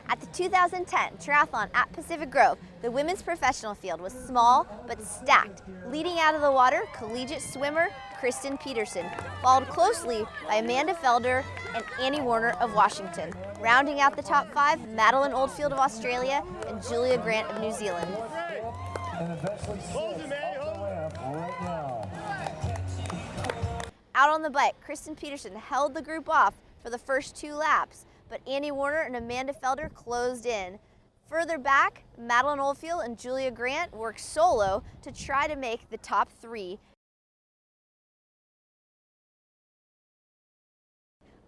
At the 2010 Triathlon at Pacific Grove, the women's professional field was small but stacked. Leading out of the water, collegiate swimmer Kristen Peterson, followed closely by Amanda Felder and Annie Warner of Washington. Rounding out the top five, Madeline Oldfield of Australia and Julia Grant of New Zealand. Out on the bike, Kristen Peterson held the group off for the first 2 laps, but Annie Warner and Amanda Felder closed in. Further back, Madeline Oldfield and Julia Grant worked solo to try to make the top 3.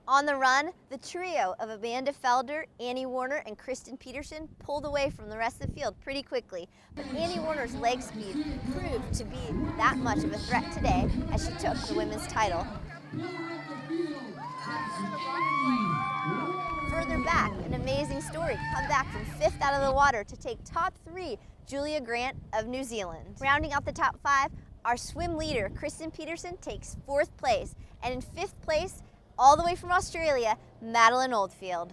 On the run, the trio of Amanda Felder, Annie Warner, and Kristen Peterson pulled away from the rest of the field pretty quickly. But Annie Warner's leg speed proved to be that much of a threat today as she took the women's title. Further back, an amazing story. Come back from 5th out of the water to take top 3, Julia Grant of New Zealand. Rounding out the top 5, our swim leader, Kristen Peterson, takes 4th place. And in 5th place, all the way from Australia, Madeline Oldfield.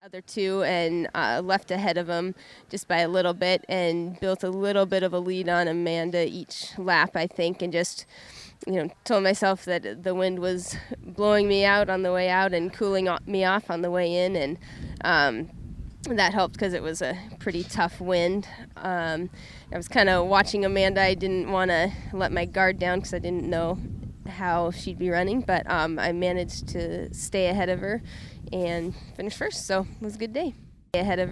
Other 2 and left ahead of them just by a little bit and built a little bit of a lead on Amanda each lap, I think, and just told myself that the wind was blowing me out on the way out and cooling me off on the way in, and that helped because it was a pretty tough wind. I was kind of watching Amanda. I didn't want to let my guard down because I didn't know how she'd be running, but I managed to stay ahead of her and finish first, so it was a good day. Ahead of her.